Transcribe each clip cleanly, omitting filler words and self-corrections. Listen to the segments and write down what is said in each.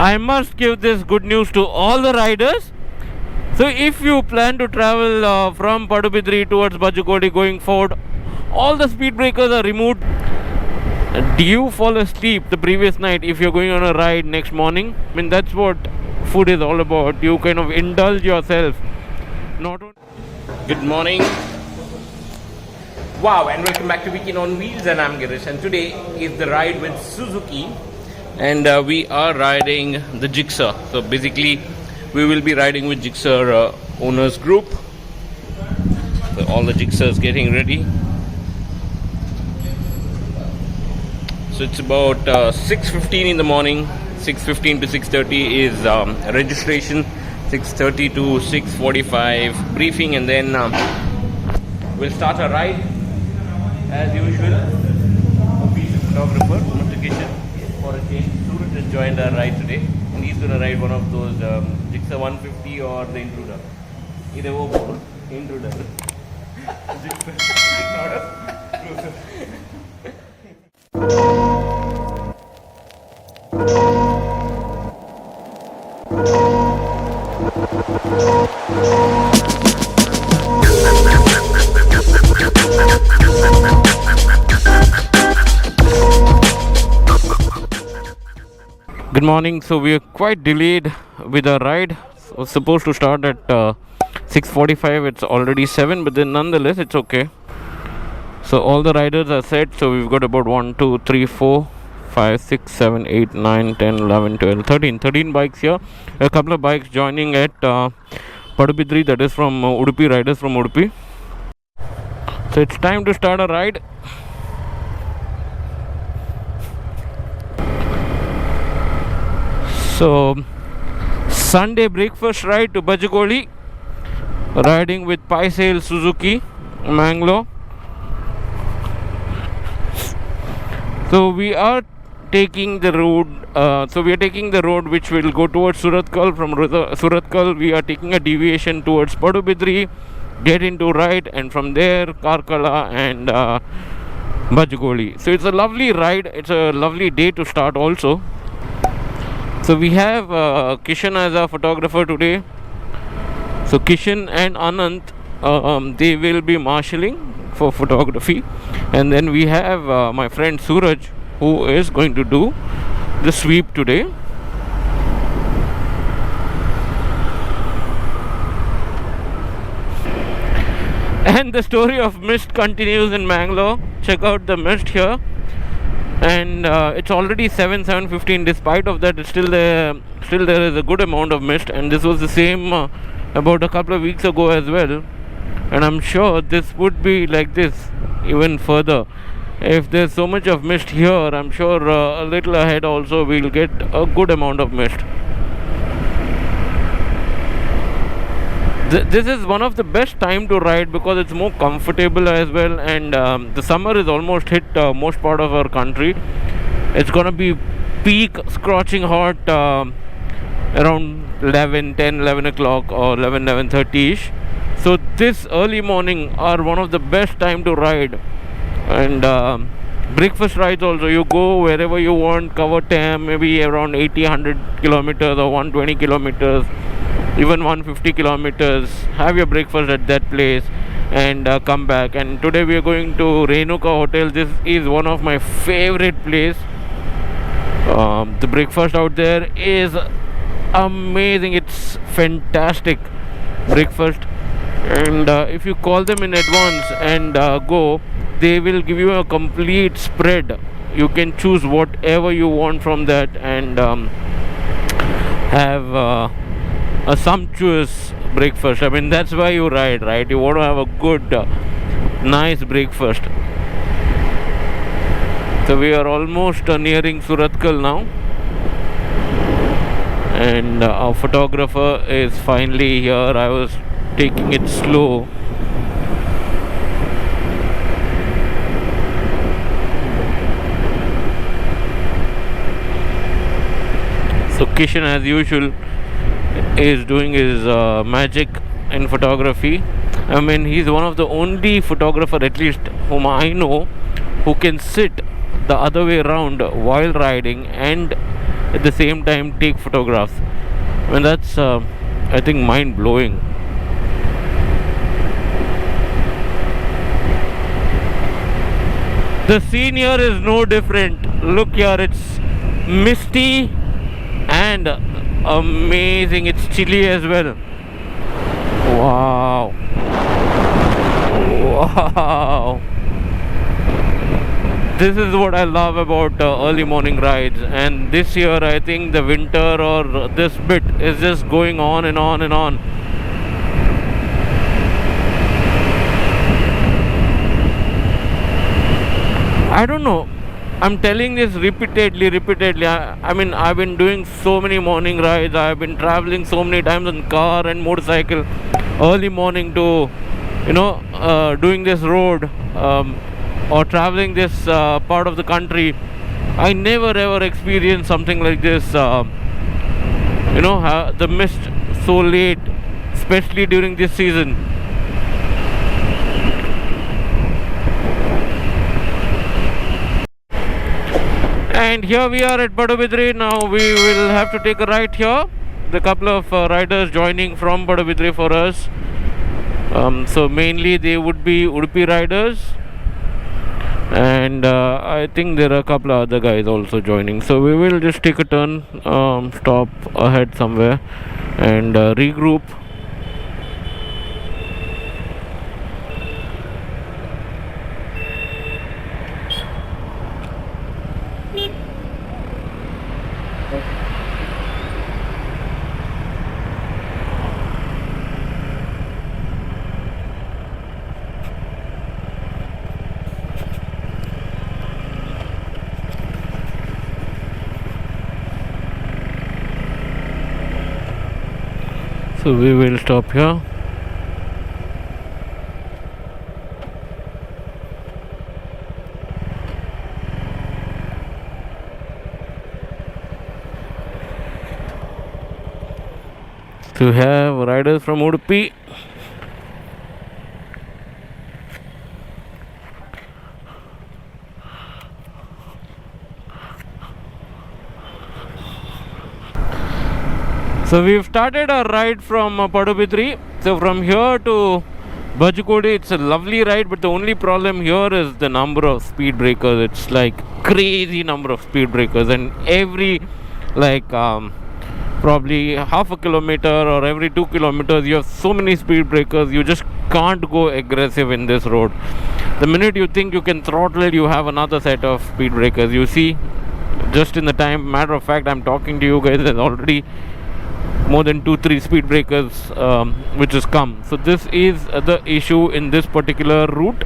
I must give this good news to all the riders. So if you plan to travel from Padubidri towards Bajagoly going forward, all the speed breakers are removed. Do you fall asleep the previous night if you're going on a ride next morning? I mean, that's what food is all about. You kind of indulge yourself. Not only. Good morning. Wow, and welcome back to Weekend on Wheels, and I'm Girish, and today is the ride with Suzuki, and we are riding the Gixxer. So basically we will be riding with Gixxer owners group. So all the Gixxers getting ready. So it's about 6:15 in the morning. 6:15 to 6:30 is registration. 6:30 to 6:45 briefing, and then we'll start our ride as usual. Official photographer, Mr. Gixxer, for a change. Suraj has joined our ride today, and he's going to ride one of those Gixxer 150 or the Intruder. Either way, Intruder. Good morning. So we are quite delayed with our ride. So was supposed to start at 6:45. It's already 7, but then nonetheless it's okay. So all the riders are set. So we've got about 1, 2, 3, 4, 5, 6, 7, 8, 9, 10, 11, 12, 13 bikes here. A couple of bikes joining at Padubidri, that is from Udupi, riders from Udupi. So it's time to start a ride. So Sunday breakfast ride to Bajagoly, riding with Paisale Suzuki Mangalore. So we are taking the road. Which will go towards Surathkal. From Surathkal, we are taking a deviation towards Padubidri, get into right, and from there Karkala and Bajagoly. So it's a lovely ride. It's a lovely day to start also. So we have Kishan as our photographer today. So Kishan and Anant, they will be marshalling for photography, and then we have my friend Suraj, who is going to do the sweep today. And the story of mist continues in Mangalore. Check out the mist here. And it's already 7:15. Despite of that, it's still there is a good amount of mist, and this was the same about a couple of weeks ago as well. And I'm sure this would be like this even further. If there's so much of mist here, I'm sure a little ahead also we'll get a good amount of mist. This is one of the best time to ride because it's more comfortable as well, and the summer is almost hit most part of our country. It's gonna be peak scorching hot around 11 o'clock or 11:30 ish. So this early morning are one of the best time to ride. And breakfast rides also, you go wherever you want, cover time maybe around 80-100 kilometers or 120 kilometers, even 150 kilometers, have your breakfast at that place and come back. And today we are going to Renuka Hotel. This is one of my favorite place. The breakfast out there is amazing. It's fantastic breakfast, and if you call them in advance and go, they will give you a complete spread. You can choose whatever you want from that and have a sumptuous breakfast. I mean, that's why you ride, right? You want to have a good nice breakfast. So we are almost nearing Surathkal now, and our photographer is finally here. I was taking it slow. So Kishan, as usual, is doing his magic in photography. I mean, he's one of the only photographer, at least whom I know, who can sit the other way around while riding and at the same time take photographs. And that's I think mind blowing. The scene here is no different. Look here, it's misty and amazing. It's chilly as well. Wow. Wow. This is what I love about early morning rides. And this year I think the winter or this bit is just going on and on and on. I don't know, I'm telling this repeatedly. I mean, I've been doing so many morning rides. I've been traveling so many times in car and motorcycle, early morning to, doing this road or traveling this part of the country. I never ever experienced something like this. The mist so late, especially during this season. And here we are at Padubidri. Now we will have to take a right here. The couple of riders joining from Padubidri for us. So mainly they would be Udupi riders. And I think there are a couple of other guys also joining. So we will just take a turn, stop ahead somewhere and regroup. So we will stop here. To have riders from Udupi. So we've started our ride from Padubidri. So from here to Bajagoly, it's a lovely ride, but the only problem here is the number of speed breakers. It's like crazy number of speed breakers, and every probably half a kilometer or every 2 kilometers you have so many speed breakers. You just can't go aggressive in this road. The minute you think you can throttle it, you have another set of speed breakers. You see, just in the time, matter of fact, I'm talking to you guys, there's already more than 2-3 speed breakers which has come. So this is the issue in this particular route.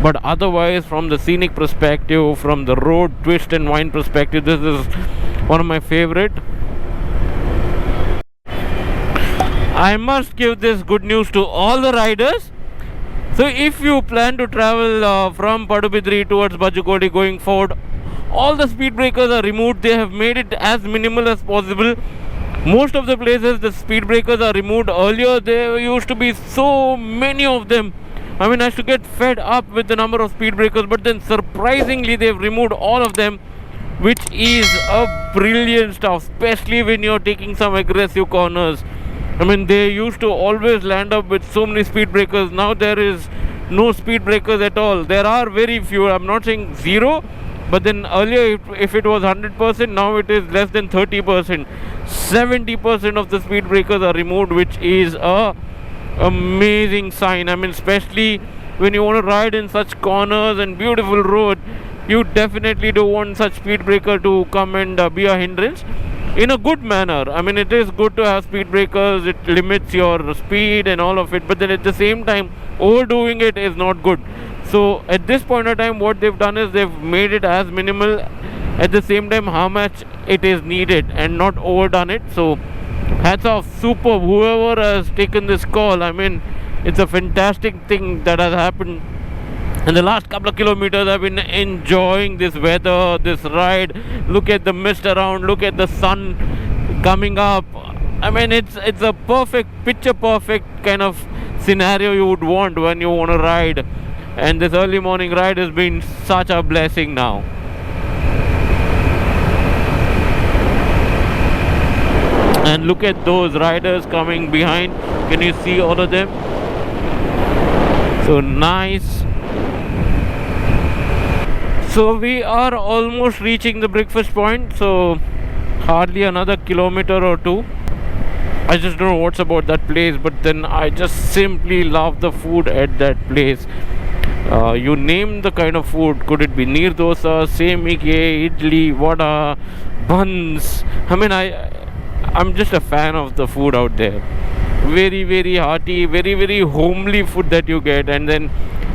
But otherwise, from the scenic perspective, from the road twist and wind perspective, this is one of my favorite. I must give this good news to all the riders. So if you plan to travel from Padubidri towards Bajagoly going forward, all the speed breakers are removed. They have made it as minimal as possible. Most of the places the speed breakers are removed. Earlier there used to be so many of them. I mean, I used to get fed up with the number of speed breakers, but then surprisingly they've removed all of them, which is a brilliant stuff, especially when you're taking some aggressive corners. I mean, they used to always land up with so many speed breakers. Now there is no speed breakers at all. There are very few. I'm not saying zero, but then earlier if it was 100%, now it is less than 30%. 70% of the speed breakers are removed, which is a amazing sign. I mean, especially when you want to ride in such corners and beautiful road, you definitely don't want such speed breaker to come and be a hindrance in a good manner. I mean, it is good to have speed breakers. It limits your speed and all of it, but then at the same time, overdoing it is not good. So at this point of time, what they've done is they've made it as minimal, at the same time how much it is needed, and not overdone it. So hats off, superb, whoever has taken this call. I mean, it's a fantastic thing that has happened. In the last couple of kilometers, I've been enjoying this weather, this ride. Look at the mist around, look at the sun coming up. I mean, it's a perfect, picture perfect kind of scenario you would want when you want to ride. And this early morning ride has been such a blessing now. And look at those riders coming behind. Can you see all of them? So nice. So we are almost reaching the breakfast point, so hardly another kilometer or two. I just don't know what's about that place, but then I just simply love the food at that place. You name the kind of food. Could it be neer dosa, semike, idli, vada, buns? I mean, I'm just a fan of the food out there. Very, very hearty, very, very homely food that you get. And then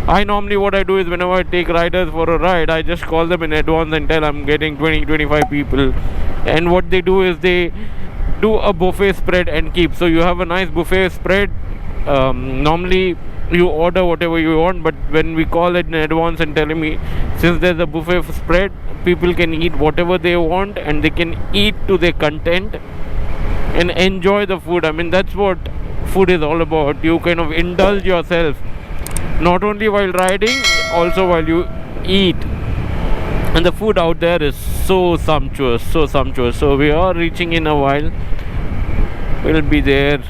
I normally, what I do is whenever I take riders for a ride, I just call them in advance and tell I'm getting 20-25 people. And what they do is they do a buffet spread and keep. So you have a nice buffet spread. Normally you order whatever you want, but when we call it in advance and telling me, since there's a buffet spread, people can eat whatever they want and they can eat to their content and enjoy the food. I mean, that's what food is all about. You kind of indulge yourself, not only while riding, also while you eat. And the food out there is so sumptuous, so sumptuous. So we are reaching in a while. We'll be there.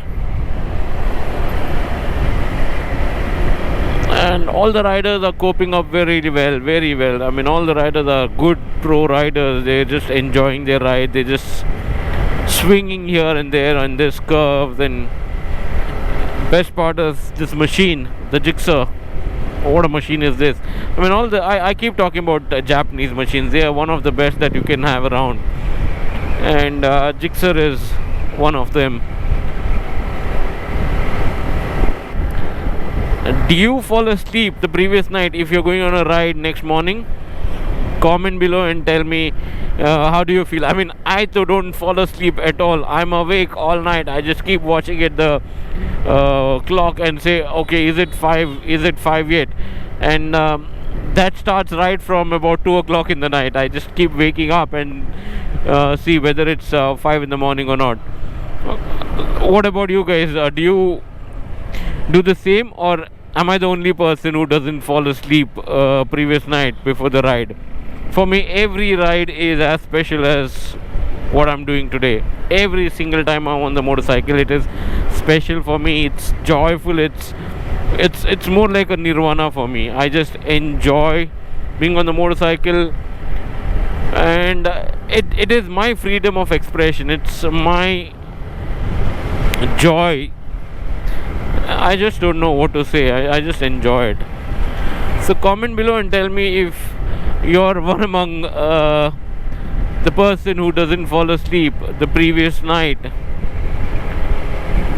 And all the riders are coping up very well, very well. I mean, all the riders are good pro riders. They're just enjoying their ride. They're just swinging here and there on this curve. Then best part is this machine, the Gixxer. What a machine is this? I mean, I keep talking about Japanese machines. They are one of the best that you can have around, and Gixxer is one of them. Do you fall asleep the previous night if you're going on a ride next morning? Comment below and tell me how do you feel. I mean, I too don't fall asleep at all. I'm awake all night. I just keep watching at the clock and say, okay, is it 5? Is it 5 yet? And that starts right from about 2 o'clock in the night. I just keep waking up and see whether it's 5 in the morning or not. What about you guys? Do you do the same, or am I the only person who doesn't fall asleep previous night before the ride? For me, every ride is as special as what I'm doing today. Every single time I'm on the motorcycle, it is special for me. It's joyful. It's more like a nirvana for me. I just enjoy being on the motorcycle, and it is my freedom of expression. It's my joy. I just don't know what to say. I just enjoy it. So comment below and tell me if you're one among the person who doesn't fall asleep the previous night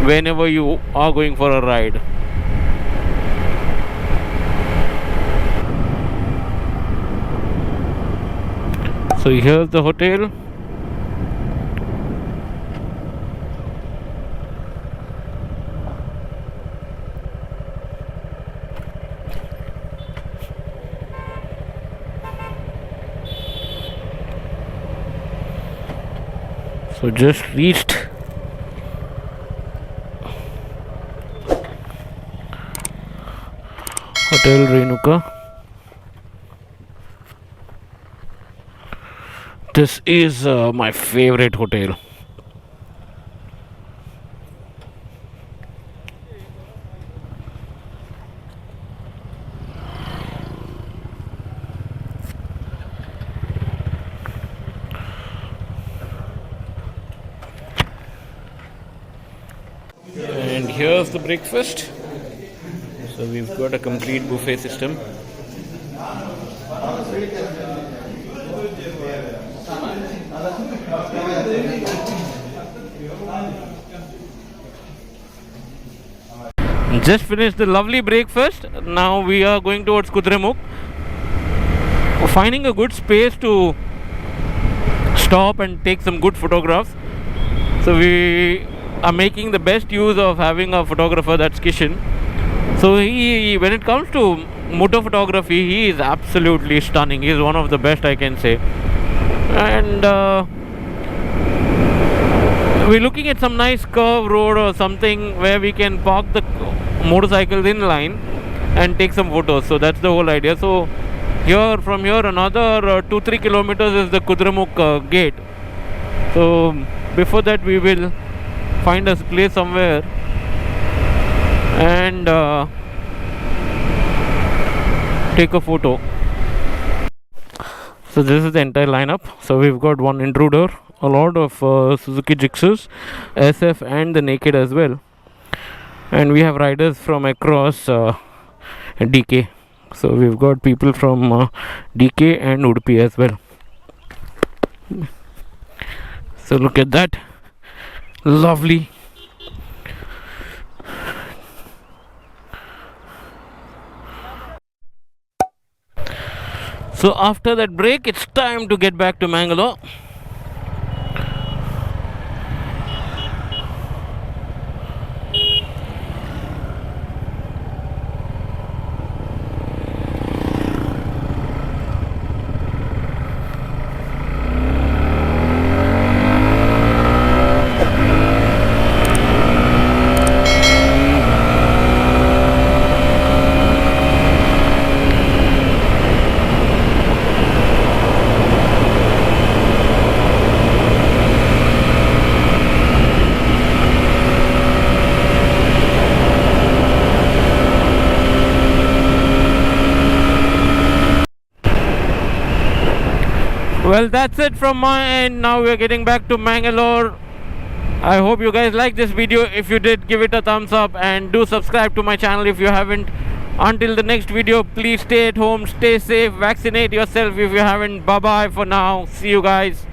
whenever you are going for a ride. So here's the hotel. So just reached Hotel Renuka. This is my favorite hotel. And here's the breakfast. So we've got a complete buffet system. Just finished the lovely breakfast. Now we are going towards Kudremukh, finding a good space to stop and take some good photographs. So we are making the best use of having a photographer, that's Kishan. So he, when it comes to motor photography, he is absolutely stunning. He is one of the best, I can say. And we're looking at some nice curve road or something where we can park the motorcycles in line and take some photos. So that's the whole idea. So from here another 2-3 kilometers is the Kudremukh gate. So before that we will find a place somewhere and take a photo. So this is the entire lineup. So we've got one intruder, a lot of Suzuki Gixxers, SF and the Naked as well, and we have riders from across DK. So we've got people from DK and Udupi as well. So look at that, lovely. So after that break, it's time to get back to Mangalore. Well, that's it from my end. Now we're getting back to Mangalore. I hope you guys like this video. If you did, give it a thumbs up and do subscribe to my channel if you haven't. Until the next video, please stay at home, stay safe, vaccinate yourself if you haven't. Bye bye for now. See you guys.